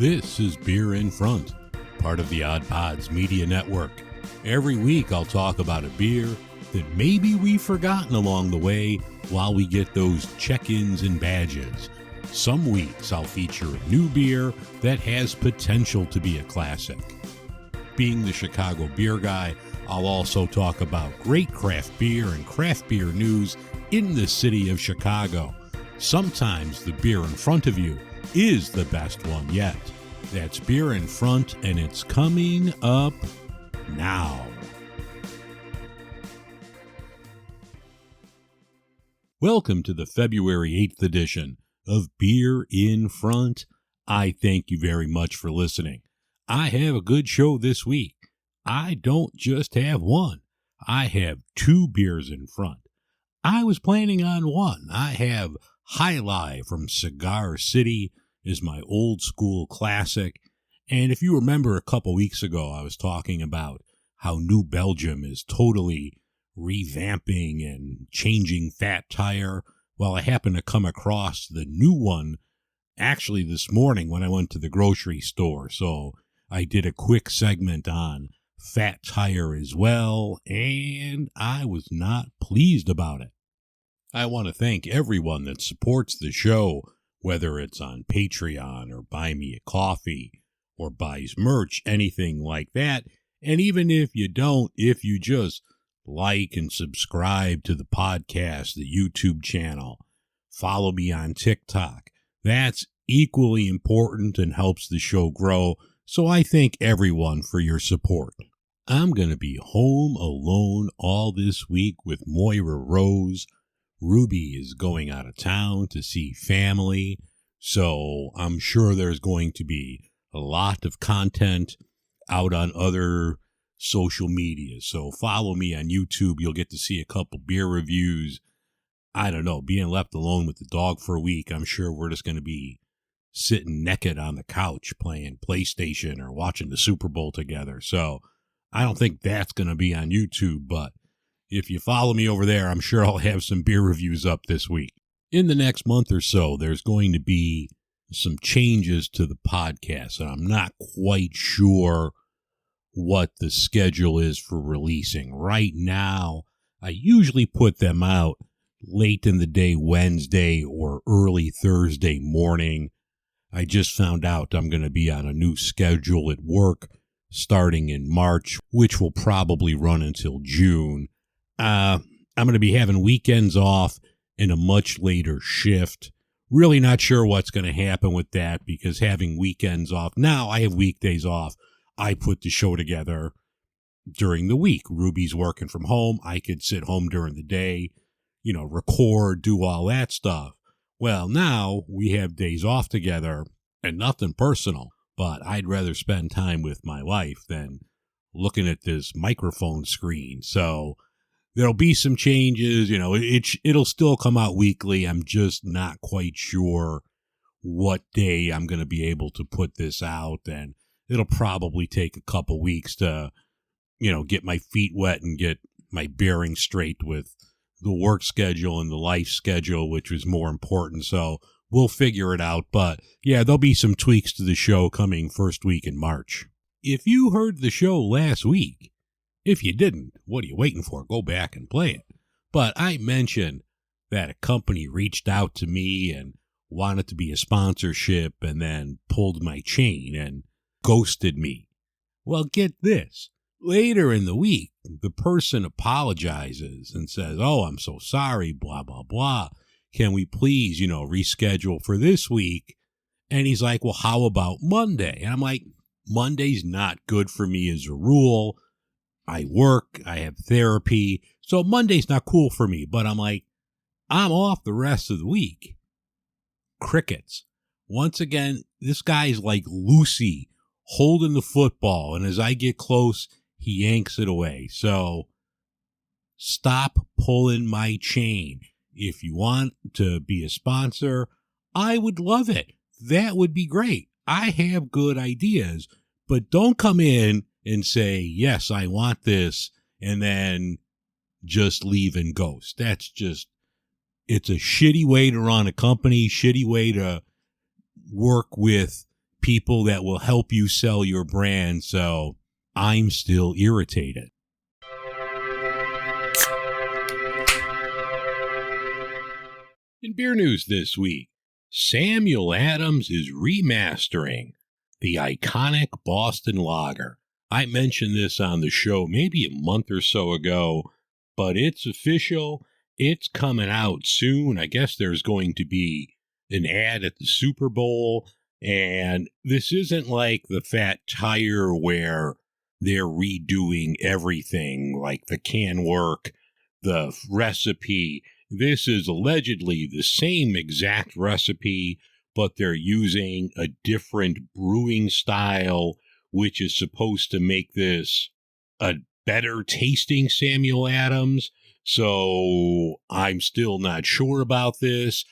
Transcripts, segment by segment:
This is Beer in Front, part of the Odd Pods Media Network. Every week I'll talk about a beer that maybe we've forgotten along the way while we get those check-ins and badges. Some weeks I'll feature a new beer that has potential to be a classic. Being the Chicago beer guy, I'll also talk about great craft beer and craft beer news in the city of Chicago. Sometimes the beer in front of you is the best one yet. That's Beer in Front, and it's coming up now. Welcome to the February 8th edition of Beer in Front. I thank you very much for listening. I have a good show this week. I don't just have one. I have two beers in front. I was planning on one. I have Alai from Cigar City is my old school classic. And if you remember a couple weeks ago, I was talking about how New Belgium is totally revamping and changing Fat Tire. Well, I happened to come across the new one actually this morning when I went to the grocery store. So I did a quick segment on Fat Tire as well, and I was not pleased about it. I want to thank everyone that supports the show, whether it's on Patreon or Buy Me a Coffee or buys merch, anything like that. And even if you don't, if you just like and subscribe to the podcast, the YouTube channel, follow me on TikTok, that's equally important and helps the show grow. So I thank everyone for your support. I'm going to be home alone all this week with Moira Rose. Ruby is going out of town to see family, so I'm sure there's going to be a lot of content out on other social media. So follow me on YouTube. You'll get to see a couple beer reviews. I don't know, being left alone with the dog for a week, I'm sure we're just going to be sitting naked on the couch playing PlayStation or watching the Super Bowl together. So I don't think that's going to be on YouTube, but if you follow me over there, I'm sure I'll have some beer reviews up this week. In the next month or so, there's going to be some changes to the podcast, and I'm not quite sure what the schedule is for releasing. Right now, I usually put them out late in the day Wednesday or early Thursday morning. I just found out I'm going to be on a new schedule at work starting in March, which will probably run until June. I'm going to be having weekends off in a much later shift. Really not sure what's going to happen with that because having weekends off, now I have weekdays off. I put the show together during the week. Ruby's working from home. I could sit home during the day, record, do all that stuff. Well, now we have days off together and nothing personal, but I'd rather spend time with my wife than looking at this microphone screen. So there'll be some changes, it'll still come out weekly. I'm just not quite sure what day I'm going to be able to put this out, and it'll probably take a couple weeks to, get my feet wet and get my bearings straight with the work schedule and the life schedule, which is more important. So we'll figure it out. But yeah, there'll be some tweaks to the show coming first week in March. If you heard the show last week, if you didn't, what are you waiting for? Go back and play it. But I mentioned that a company reached out to me and wanted to be a sponsorship and then pulled my chain and ghosted me. Well, get this. Later in the week, the person apologizes and says, "Oh, I'm so sorry, blah, blah, blah. Can we please, reschedule for this week?" And he's like, "Well, how about Monday?" And I'm like, Monday's not good for me as a rule. I work, I have therapy, so Monday's not cool for me. But I'm like, I'm off the rest of the week. Crickets. Once again, this guy's like Lucy holding the football, and as I get close, he yanks it away. So stop pulling my chain. If you want to be a sponsor, I would love it. That would be great. I have good ideas, but don't come in and say, "Yes, I want this," and then just leave and ghost. That's just, it's a shitty way to run a company, shitty way to work with people that will help you sell your brand, so I'm still irritated. In beer news this week, Samuel Adams is remastering the iconic Boston Lager. I mentioned this on the show maybe a month or so ago, but it's official. It's coming out soon. I guess there's going to be an ad at the Super Bowl, and this isn't like the Fat Tire where they're redoing everything, like the can work, the recipe. This is allegedly the same exact recipe, but they're using a different brewing style, which is supposed to make this a better tasting Samuel Adams. So I'm still not sure about this.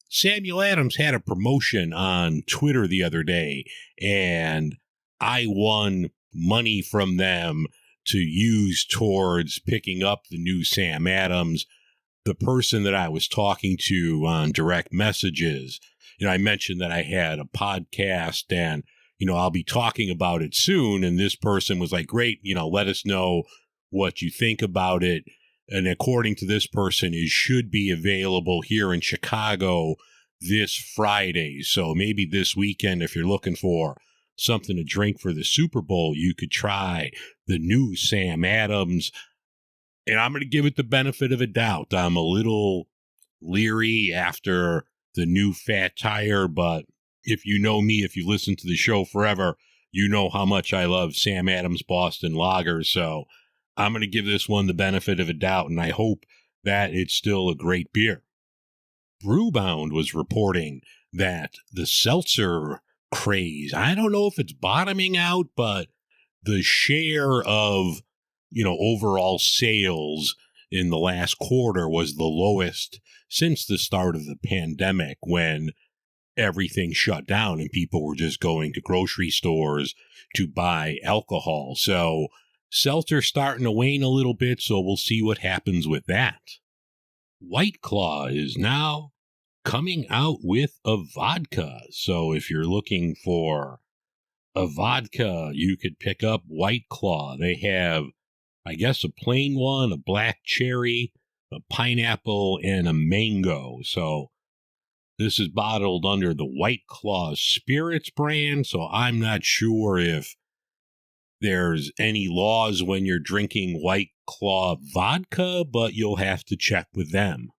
Samuel Adams had a promotion on Twitter the other day, and I won money from them to use towards picking up the new Sam Adams. The person that I was talking to on direct messages, I mentioned that I had a podcast and, I'll be talking about it soon. And this person was like, great, let us know what you think about it. And according to this person, it should be available here in Chicago this Friday. So maybe this weekend, if you're looking for something to drink for the Super Bowl, you could try the new Sam Adams. And I'm going to give it the benefit of a doubt. I'm a little leery after the new Fat Tire, but if you know me, if you listen to the show forever, you know how much I love Sam Adams Boston Lager. So I'm going to give this one the benefit of a doubt, and I hope that it's still a great beer. Brewbound was reporting that the seltzer craze, I don't know if it's bottoming out, but the share of overall sales in the last quarter was the lowest since the start of the pandemic, when everything shut down and people were just going to grocery stores to buy alcohol. So seltzer's starting to wane a little bit, so we'll see what happens with that. White Claw is now coming out with a vodka. So if you're looking for a vodka, you could pick up White Claw. They have, I guess, a plain one, a black cherry, a pineapple, and a mango. So this is bottled under the White Claw Spirits brand, so I'm not sure if there's any laws when you're drinking White Claw vodka, but you'll have to check with them.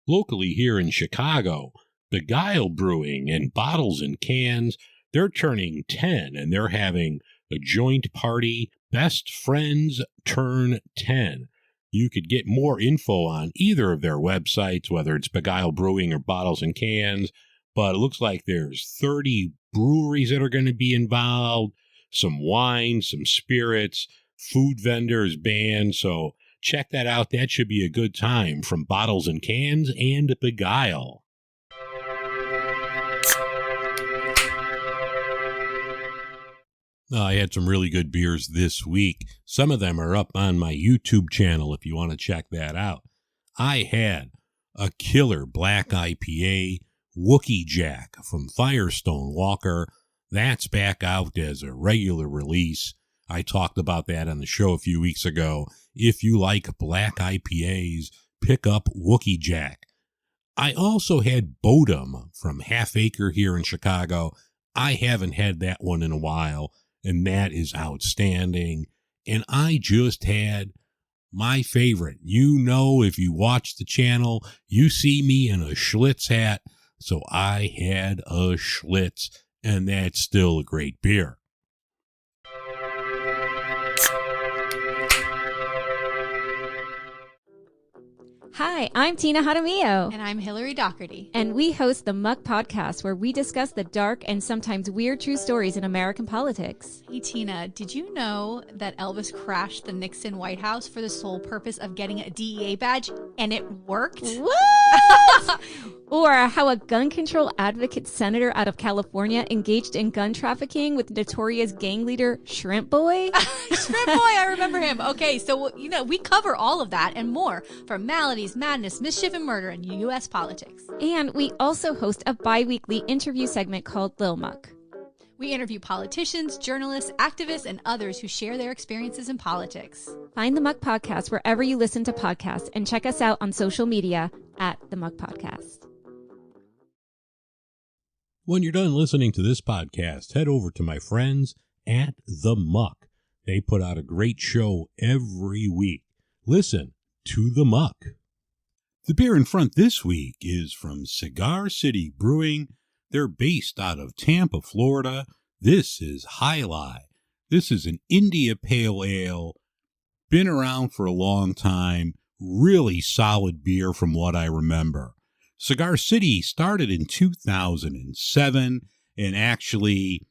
Locally here in Chicago, Beguile Brewing and Bottles and Cans, they're turning 10, and they're having a joint party, Best Friends Turn 10. You could get more info on either of their websites, whether it's Beguile Brewing or Bottles and Cans, but it looks like there's 30 breweries that are going to be involved, some wine, some spirits, food vendors, bands, so check that out. That should be a good time from Bottles and Cans and Beguile. I had some really good beers this week. Some of them are up on my YouTube channel if you want to check that out. I had a killer black IPA, Wookie Jack from Firestone Walker. That's back out as a regular release. I talked about that on the show a few weeks ago. If you like black IPAs, pick up Wookie Jack. I also had Bodum from Half Acre here in Chicago. I haven't had that one in a while, and that is outstanding. And I just had my favorite. If you watch the channel, you see me in a Schlitz hat. So I had a Schlitz, and that's still a great beer. Hi, I'm Tina Jaramillo. And I'm Hillary Doherty. And we host the Muck Podcast, where we discuss the dark and sometimes weird true stories in American politics. Hey, Tina, did you know that Elvis crashed the Nixon White House for the sole purpose of getting a DEA badge? And it worked? What? Or how a gun control advocate senator out of California engaged in gun trafficking with notorious gang leader Shrimp Boy? Shrimp Boy, I remember him. Okay, so, we cover all of that and more from maladies, madness, mischief, and murder in U.S. politics. And we also host a bi-weekly interview segment called Lil Muck. We interview politicians, journalists, activists, and others who share their experiences in politics. Find the Muck Podcast wherever you listen to podcasts and check us out on social media at the Muck Podcast. When you're done listening to this podcast, head over to my friends at The Muck. They put out a great show every week. Listen to The Muck. The beer in front this week is from Cigar City Brewing. They're based out of Tampa, Florida. This is Alai. This is an India Pale Ale. Been around for a long time. Really solid beer from what I remember. Cigar City started in 2007, and actually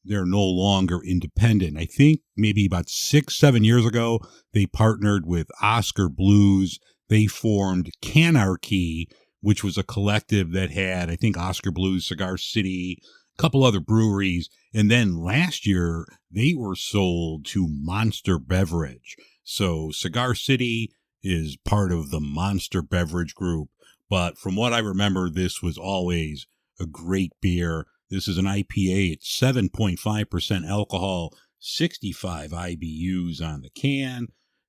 they're no longer independent. I think maybe about 6-7 years ago, they partnered with Oscar Blues. They formed Canarchy, which was a collective that had, I think, Oscar Blues, Cigar City, a couple other breweries. And then last year, they were sold to Monster Beverage. So Cigar City is part of the Monster Beverage Group. But from what I remember, this was always a great beer. This is an IPA. It's 7.5% alcohol, 65 IBUs on the can.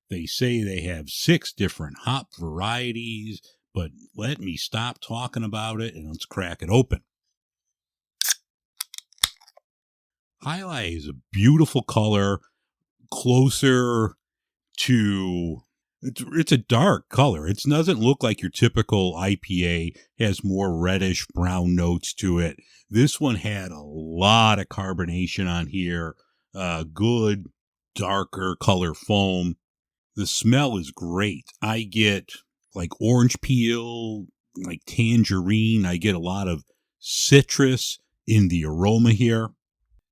They say they have 6 different hop varieties. But let me stop talking about it and let's crack it open. Alai is a beautiful color, closer to, it's a dark color. It doesn't look like your typical IPA, has more reddish brown notes to it. This one had a lot of carbonation on here, good darker color foam. The smell is great. I get like orange peel, like tangerine. I get a lot of citrus in the aroma here.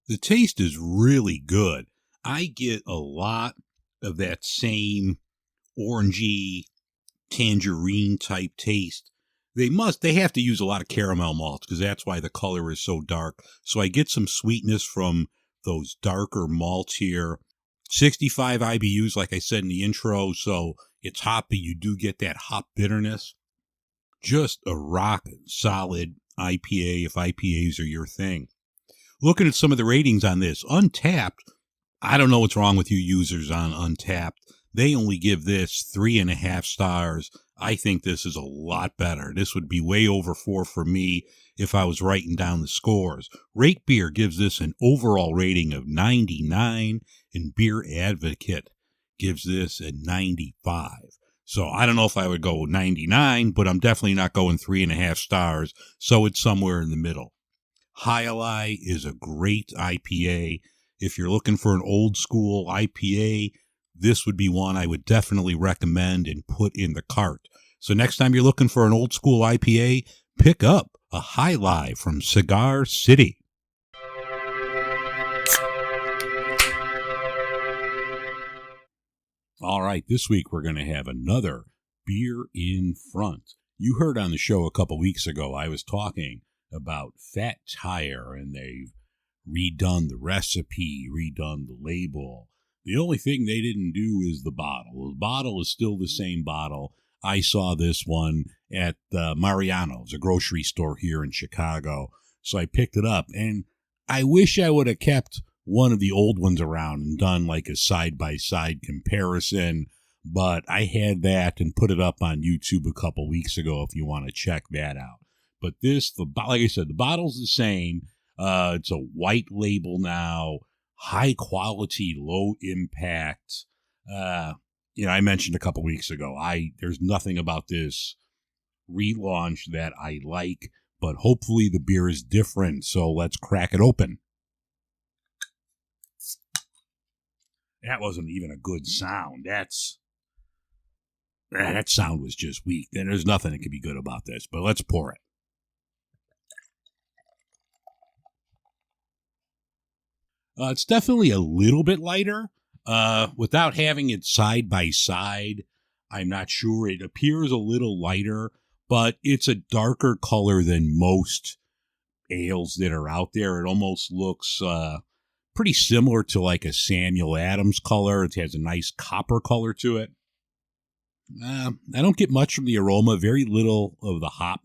The taste is really good. I get a lot of that same orangey tangerine type taste. They have to use a lot of caramel malts because that's why the color is so dark. So I get some sweetness from those darker malts here. 65 IBUs, like I said in the intro, so it's hoppy. You do get that hop bitterness. Just a rock solid IPA if IPAs are your thing. Looking at some of the ratings on this, Untapped, I don't know what's wrong with you users on Untapped. They only give this 3.5 stars. I think this is a lot better. This would be way over 4 for me if I was writing down the scores. Rate Beer gives this an overall rating of 99, and Beer Advocate gives this a 95. So I don't know if I would go 99, but I'm definitely not going 3.5 stars. So it's somewhere in the middle. Alai is a great IPA. If you're looking for an old school IPA, this would be one I would definitely recommend and put in the cart. So next time you're looking for an old school IPA, pick up a Alai from Cigar City. All right, this week we're going to have another beer in front. You heard on the show a couple weeks ago, I was talking about Fat Tire, and they've redone the recipe, redone the label. The only thing they didn't do is the bottle. The bottle is still the same bottle. I saw this one at Mariano's, a grocery store here in Chicago. So I picked it up, and I wish I would have kept one of the old ones around and done like a side-by-side comparison. But I had that and put it up on YouTube a couple weeks ago if you want to check that out. But this, like I said, the bottle's the same. It's a white label now, high quality, low impact. I mentioned a couple weeks ago, there's nothing about this relaunch that I like, but hopefully the beer is different. So let's crack it open. That wasn't even a good sound. That sound was just weak. There's nothing that could be good about this, but let's pour it. It's definitely a little bit lighter. Without having it side by side, I'm not sure. It appears a little lighter, but it's a darker color than most ales that are out there. It almost looks pretty similar to like a Samuel Adams color. It has a nice copper color to it. I don't get much from the aroma, very little of the hop.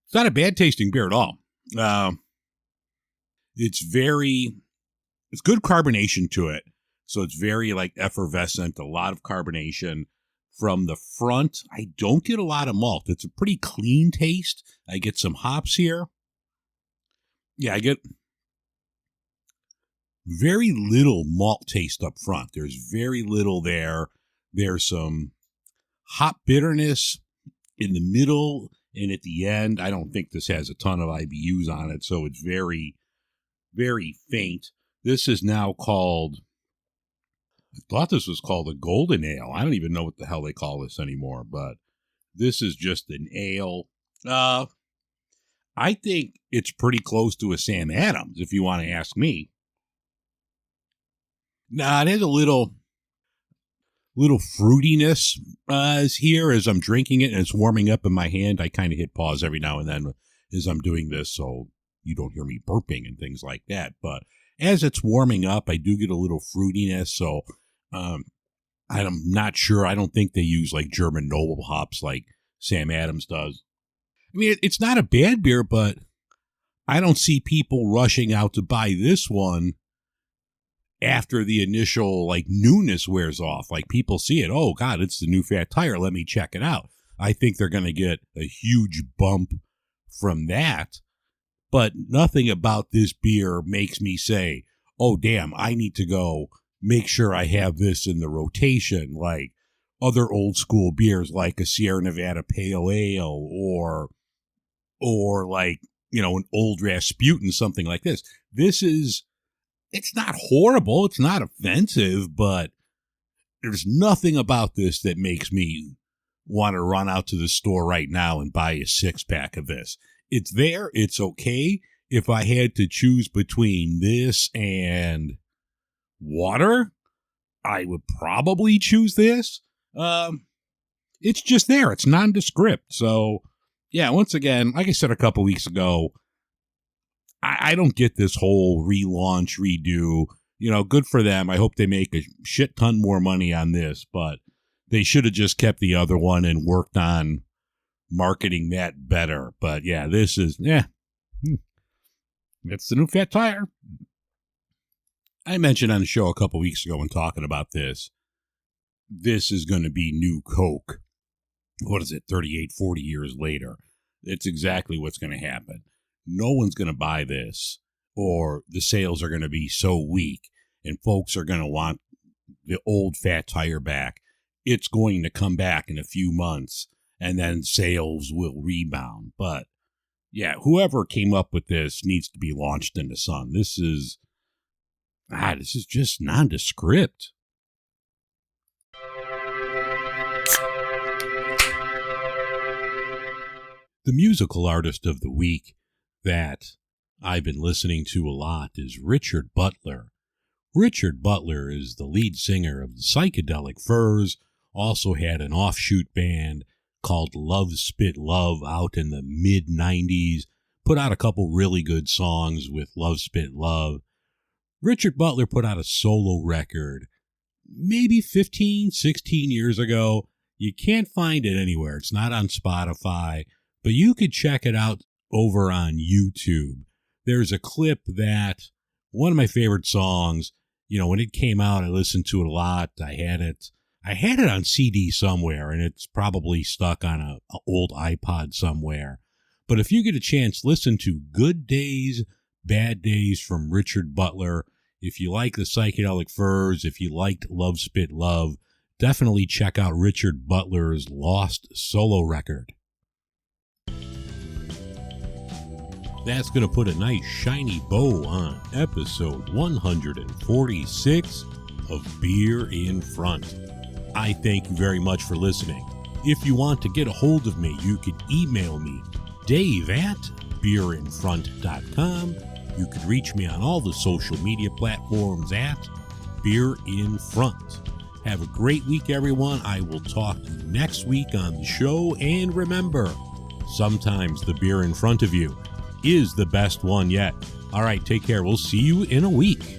It's not a bad tasting beer at all. It's good carbonation to it. So it's very like effervescent, a lot of carbonation. From the front, I don't get a lot of malt. It's a pretty clean taste. I get some hops here. Yeah, I get very little malt taste up front. There's very little there. There's some hop bitterness in the middle and at the end. I don't think this has a ton of IBUs on it, so it's very, very faint. This is now called, I thought this was called a golden ale. I don't even know what the hell they call this anymore, but this is just an ale. I think it's pretty close to a Sam Adams, if you want to ask me. Now, it has a little fruitiness is here as I'm drinking it, and it's warming up in my hand. I kind of hit pause every now and then as I'm doing this, so you don't hear me burping and things like that. But as it's warming up, I do get a little fruitiness, so I'm not sure. I don't think they use like German Noble hops like Sam Adams does. I mean, it's not a bad beer, but I don't see people rushing out to buy this one after the initial like newness wears off. Like people see it, oh God, it's the new Fat Tire, let me check it out. I think they're going to get a huge bump from that, but nothing about this beer makes me say, oh damn, I need to go make sure I have this in the rotation like other old school beers like a Sierra Nevada Pale Ale or like, you know, an old Rasputin, something like this. It's not horrible. It's not offensive, but there's nothing about this that makes me want to run out to the store right now and buy a 6-pack of this. It's there. It's okay. If I had to choose between this and water, I would probably choose this. It's just there. It's nondescript. So, yeah, once again, like I said a couple weeks ago, I don't get this whole relaunch, redo. You know, good for them. I hope they make a shit ton more money on this, but they should have just kept the other one and worked on marketing that better. But yeah, this is, it's the new Fat Tire. I mentioned on the show a couple weeks ago when talking about this is going to be new Coke. What is it, 38, 40 years later? It's exactly what's going to happen. No one's going to buy this, or the sales are going to be so weak, and folks are going to want the old Fat Tire back. It's going to come back in a few months, and then sales will rebound. But, yeah, whoever came up with this needs to be launched in the sun. This is just nondescript. The musical artist of the week that I've been listening to a lot is Richard Butler. Richard Butler is the lead singer of the Psychedelic Furs, also had an offshoot band called Love Spit Love out in the mid-90s, put out a couple really good songs with Love Spit Love. Richard Butler put out a solo record maybe 15, 16 years ago. You can't find it anywhere. It's not on Spotify, but you could check it out over on YouTube. There's a clip that one of my favorite songs, you know, when it came out, I listened to it a lot. I had it on CD somewhere, and it's probably stuck on an old iPod somewhere. But if you get a chance, listen to Good Days, Bad Days from Richard Butler. If you like the Psychedelic Furs, if you liked Love Spit Love, definitely check out Richard Butler's Lost solo record. That's going to put a nice shiny bow on episode 146 of Beer in Front. I thank you very much for listening. If you want to get a hold of me, you could email me, dave@beerinfront.com. You could reach me on all the social media platforms at Beer in Front. Have a great week, everyone. I will talk to you next week on the show. And remember, sometimes the beer in front of you is the best one yet. All right, take care. We'll see you in a week.